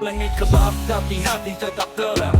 Langit gelap tapi hati tetap terang.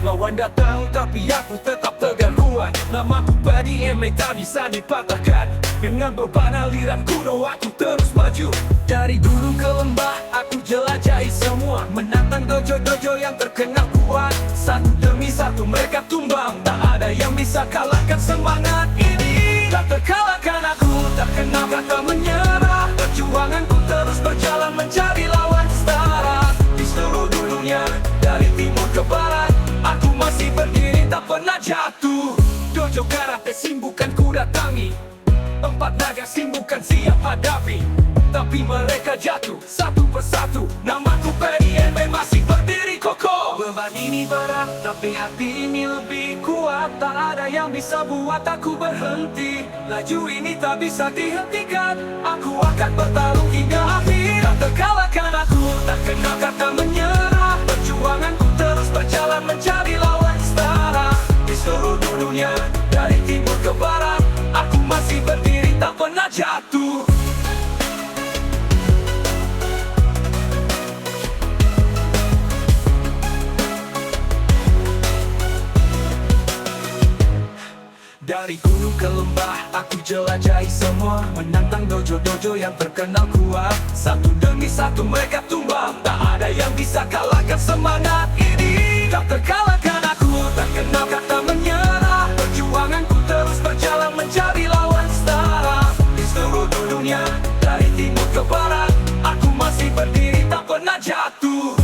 Lawan datang tapi aku tetap tegar kuat. Namaku padi emek tak bisa dipatahkan. Dengan beban aliran kuno aku terus maju. Dari gunung ke lembah aku jelajahi semua. Menantang dojo-dojo yang terkenal kuat. Satu demi satu mereka tumbang. Tak ada yang bisa kalahkan semangat ini. Tak terkalahkan aku, tak kenal kata menyerah. Perjuanganku terus berjalan mencari lawan setara. Di seluruh dunia, dari timur ke barat, aku masih berdiri tak pernah jatuh. Dojo karate bukan ku datangi. Empat naga bukan siap hadapi. Tapi mereka jatuh satu persatu. Namaku PDMB masih berdiri kokoh. Beban ini berat tapi hati ini lebih kuat. Tak ada yang bisa buat aku berhenti. Laju ini tak bisa dihentikan. Aku akan bertarung hingga akhir. Tak terkalahkan aku, tak kenal kata menyerah. Perjuanganku terus berjalan mencari lawan setara. Di seluruh dunia, dari timur ke barat, aku masih berdiri tak pernah jatuh. Dari gunung ke lembah, aku jelajahi semua. Menantang dojo-dojo yang terkenal kuat. Satu demi satu mereka tumbang. Tak ada yang bisa kalahkan semangat ini. Tak terkalahkan aku, tak kenal kata menyerah. Perjuanganku terus berjalan mencari lawan setara. Di seluruh dunia, dari timur ke barat, aku masih berdiri tak pernah jatuh.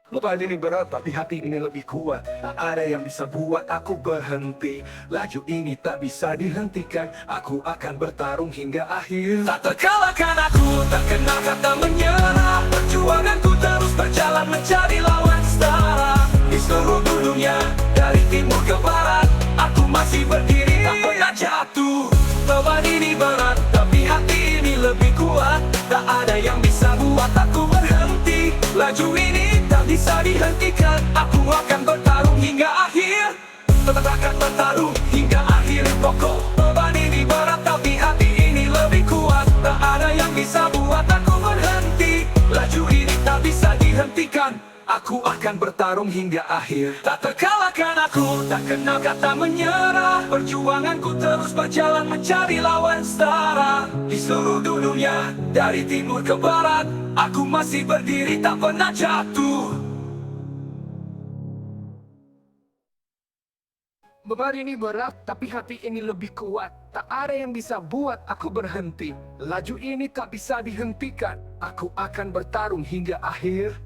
Beban ini berat tapi hati ini lebih kuat. Tak ada yang bisa buat aku berhenti. Laju ini tak bisa dihentikan. Aku akan bertarung hingga akhir. Tak terkalahkan aku, tak kenal kata menyerah. Perjuanganku terus berjalan mencari lawan setara. Di seluruh dunia, dari timur ke barat, aku masih berdiri tak pernah jatuh. Beban ini berat tapi hati ini lebih kuat. Tak ada yang bisa buat aku berhenti. Laju ini tak bisa dihentikan. Aku akan bertarung hingga akhir. Tetap akan bertarung hingga akhir pokok. Beban ini berat tapi hati ini lebih kuat. Tak ada yang bisa buat aku berhenti. Laju ini tak bisa dihentikan. Aku akan bertarung hingga akhir. Tak terkalahkan aku, tak kenal kata menyerah. Perjuanganku terus berjalan mencari lawan setara. Di seluruh dunia, dari timur ke barat, aku masih berdiri tak pernah jatuh. Beban ini berat, tapi hati ini lebih kuat. Tak ada yang bisa buat aku berhenti. Laju ini tak bisa dihentikan. Aku akan bertarung hingga akhir.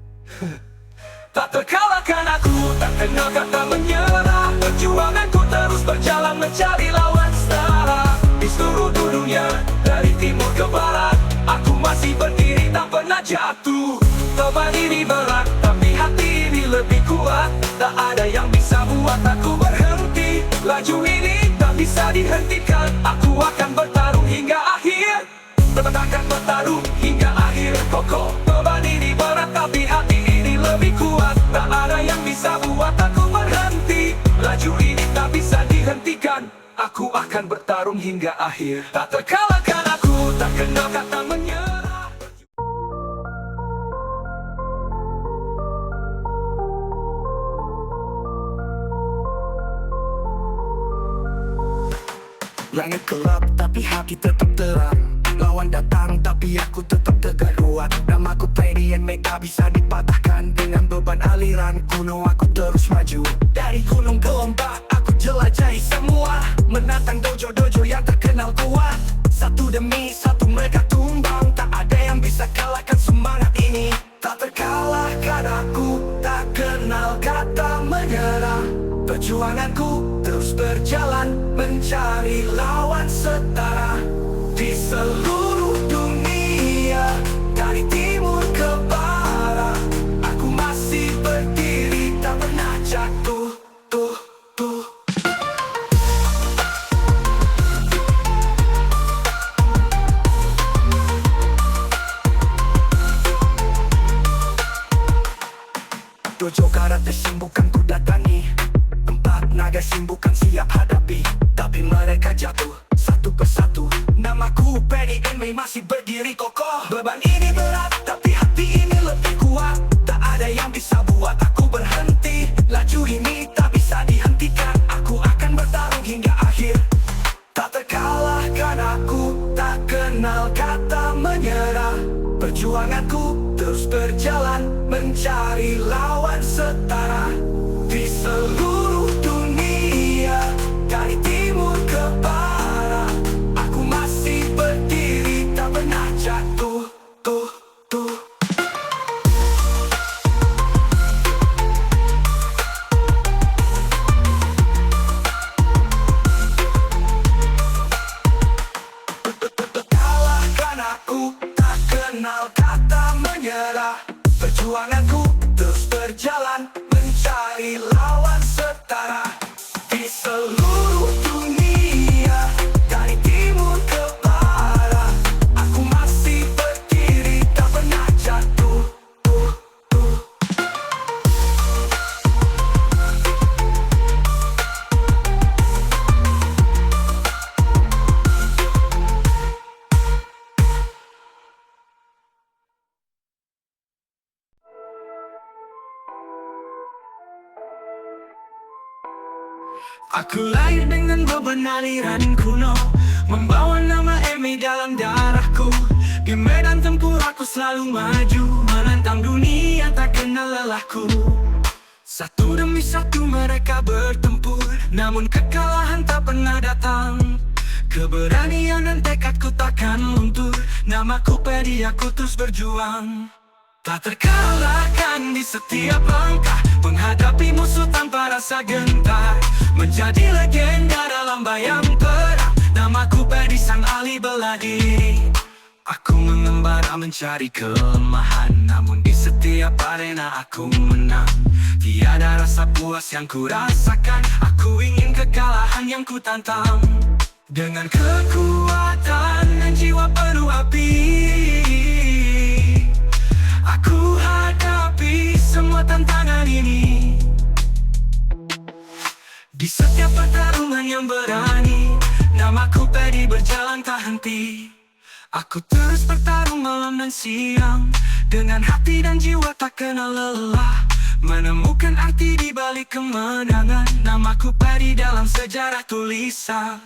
Tak terkalahkan aku, tak kenal kata menyerah. Perjuanganku terus berjalan mencari lawan setara. Di seluruh dunia, dari timur ke barat, aku masih berdiri tak pernah jatuh. Beban ini berat, tapi hati ini lebih kuat. Tak ada yang bisa buat aku berhenti. Laju ini tak bisa dihentikan. Aku akan bertarung hingga akhir. Tetap akan bertarung hingga akhir pokok. Beban ini berat, tapi hati ini lebih kuat. Tak ada yang bisa buat aku berhenti. Laju ini tak bisa dihentikan. Aku akan bertarung hingga akhir. Tak terkalahkan aku, tak kenal kata menyerah. Langit gelap tapi hati tetap terang. Lawan datang tapi aku tetap tegar kuat. Namaku PDMB tak bisa dipatahkan. Dengan beban aliran kuno aku terus maju. Dari gunung ke lembah aku jelajahi semua. Menantang dojo-dojo yang terkenal kuat. Satu demi satu mereka tumbang. Tak ada yang bisa kalahkan semangat ini. Tak terkalahkan aku, tak kenal kata menyerah. Perjuanganku terus berjalan mencari lawan setara. Di seluruh dunia, dari timur ke barat, aku masih berdiri tak pernah jatuh. Dojo karate Shin bukan ku datangi, empat naga Shin bukan siap hadapi, tapi mereka jatuh satu persatu. Namaku Penny Enmei masih berdiri kokoh. Beban ini berat, tapi hati ini lebih kuat. Tak ada yang bisa buat aku berhenti. Laju ini tak bisa dihentikan. Aku akan bertarung hingga akhir. Tak terkalahkan aku, tak kenal kata menyerah. Perjuanganku terus berjalan, mencari lawan setara. Di seluruh dunia, dari timur ke barat, aku masih berdiri, tak pernah jatuh. Kalahkan aku, tak kenal kata menyerah. Perjuanganku terus berjalan, mencari lawan setara. Di seluruh dunia, dari timur ke barat, aku masih berdiri, tak pernah jatuh. Aku lahir dengan beban aliran kuno, membawa nama Enmei dalam darahku. Di medan tempur aku selalu maju, menantang dunia tak kenal lelahku. Satu demi satu mereka bertempur, namun kekalahan tak pernah datang. Keberanian dan tekadku takkan luntur, namaku Paddy, aku terus berjuang. Tak terkalahkan di setiap langkah, menghadapi musuh tanpa rasa gentar. Menjadi legenda dalam bayang perang, namaku Paddy, sang ahli bela diri. Aku mengembara mencari kelemahan, namun di setiap arena aku menang. Tiada rasa puas yang ku rasakan, aku ingin kekalahan yang ku tantang. Dengan kekuatan dan jiwa penuh api, aku hadapi semua tantangan ini. Di setiap pertarungan yang berani, namaku Paddy berjalan tak henti. Aku terus bertarung malam dan siang, dengan hati dan jiwa tak kenal lelah. Menemukan arti di balik kemenangan, namaku Paddy dalam sejarah tulisan.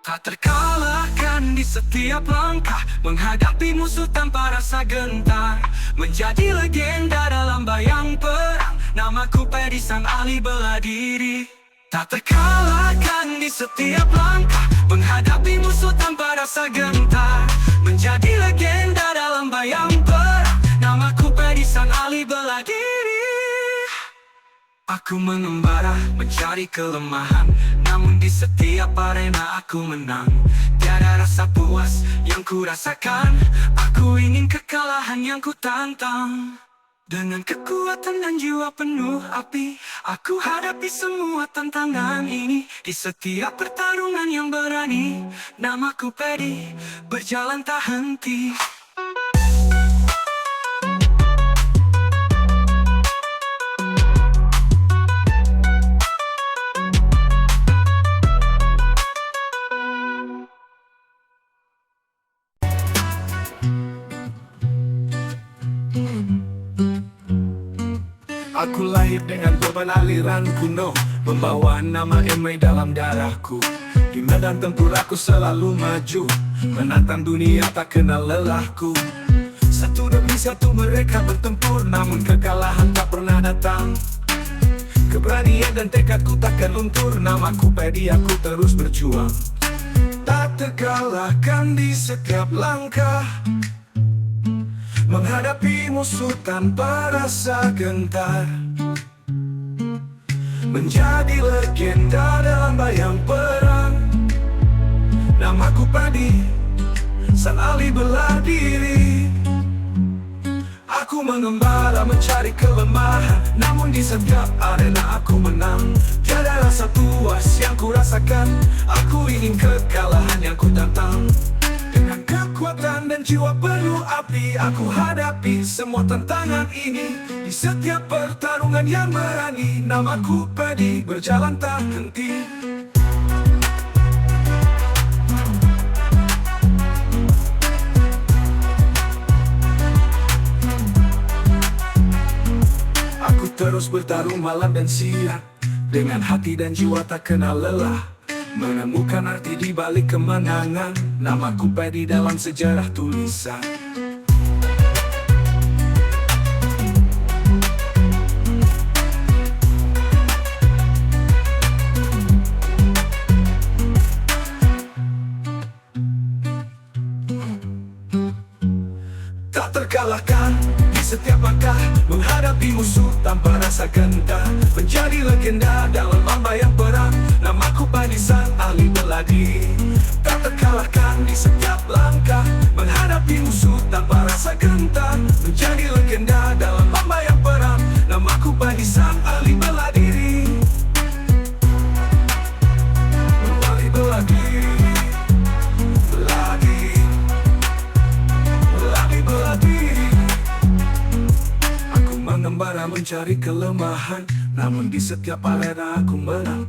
Tak terkalahkan di setiap langkah, menghadapi musuh tanpa rasa gentar. Menjadi legenda dalam bayang perang, namaku Paddy, sang ahli bela diri. Tak terkalahkan di setiap langkah, menghadapi musuh tanpa rasa gentar. Menjadi legenda dalam bayang perang, namaku Paddy, sang ahli bela diri. Aku mengembara mencari kelemahan, namun di setiap arena aku menang. Tiada rasa puas yang ku rasakan, aku ingin kekalahan yang ku tantang. Dengan kekuatan dan jiwa penuh api, aku hadapi semua tantangan ini. Di setiap pertarungan yang berani, namaku Paddy berjalan tak henti. Aku lahir dengan beban aliran kuno, membawa nama Enmei dalam darahku. Di medan tempur aku selalu maju, menantang dunia tak kenal lelahku. Satu demi satu mereka bertempur, namun kekalahan tak pernah datang. Keberanian dan tekadku takkan luntur, namaku Paddy, aku terus berjuang. Tak terkalahkan di setiap langkah, menghadapi musuh tanpa rasa gentar. Menjadi legenda dalam bayang perang, namaku Paddy, sang ahli bela diri. Aku mengembara mencari kelemahan, namun di setiap arena aku menang. Tiada rasa puas yang ku rasakan, aku ingin kekalahan yang ku tantang. Dengan kekuatan dan jiwa penuh api, aku hadapi semua tantangan ini. Di setiap pertarungan yang berani, namaku Pedi berjalan tak henti. Aku terus bertarung malam dan siang, dengan hati dan jiwa tak kenal lelah. Menemukan arti di balik kemenangan, namaku Pedi dalam sejarah tulisan. Tak terkalahkan di setiap langkah, menghadapi musuh tanpa rasa gentar. Menjadi legenda dalam lambayan perang, namaku Pedi sang ahli bela diri. Tak terkalahkan di setiap langkah, menghadapi musuh tanpa rasa gentar. Menjadi legenda dalam lambayan perang, namaku Pedi sang ahli bela diri. Ahli bela diri, bela diri, ahli bela diri. Aku mengembara mencari kelemahan, namun di setiap arena aku menang.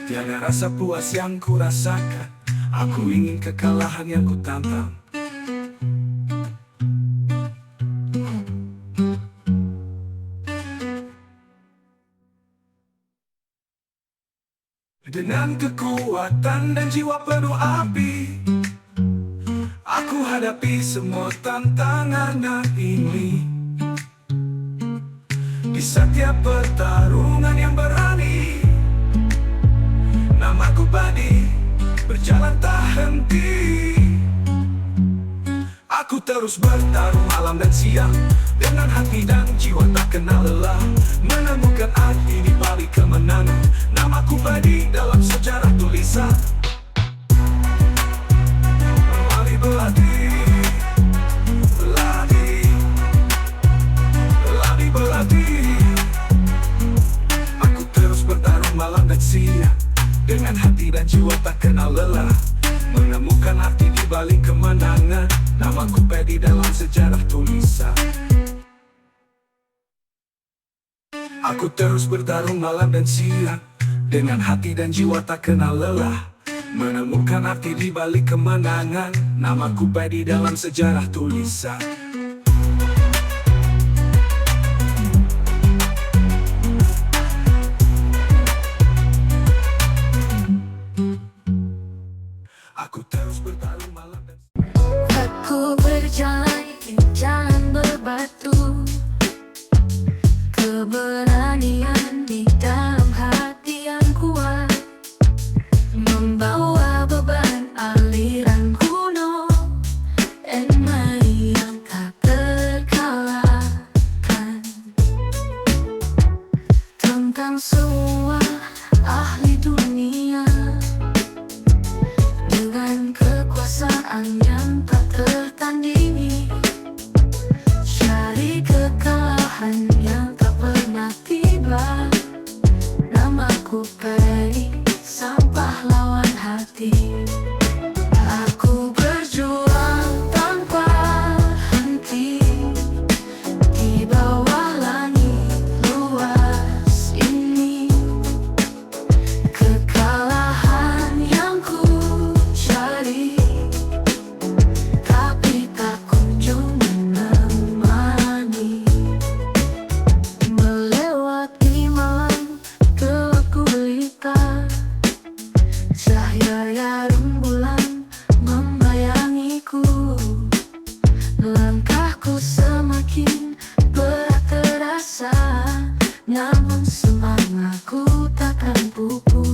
Tiada rasa puas yang ku rasakan, aku ingin kekalahan yang ku tantang. Dengan kekuatan dan jiwa penuh api, aku hadapi semua tantangan ini. Di setiap pertarungan yang berani, namaku Pedi berjalan tak henti. Aku terus bertarung malam dan siang, dengan hati dan jiwa tak kenal lelah. Menemukan arti di balik kemenangan, namaku Pedi dalam sejarah tulisan. Ahli bela diri, bela diri, ahli bela diri. Aku terus bertarung malam dan siang, dengan hati dan jiwa tak kenal lelah. Menemukan arti di balik kemenangan, namaku Pedi dalam sejarah tulisan. Aku terus bertarung malam dan siang, dengan hati dan jiwa tak kenal lelah. Menemukan arti di balik kemenangan, namaku Pedi dalam sejarah tulisan. Aku terus bertarung malam dan Aku berjalan di jalan berbatu, keberanian di dalam hati yang kuat, membawa beban aliran kuno, enai yang tak terkalahkan. Tentang semua ahli dunia, dengan kekuasaan yang tak tertandingi, cari kekalahan yang tak pernah tiba. Namaku Pedi, sang pahlawan hati. Aku berjuang tanpa henti, di bawah langit luas ini. Kekalahan yang ku cari, tapi tak kunjung menemani. Melewati malam gelap gulita, cahaya rembulan membayangiku. Langkahku semakin berat terasa, namun semangatku takkan pupus.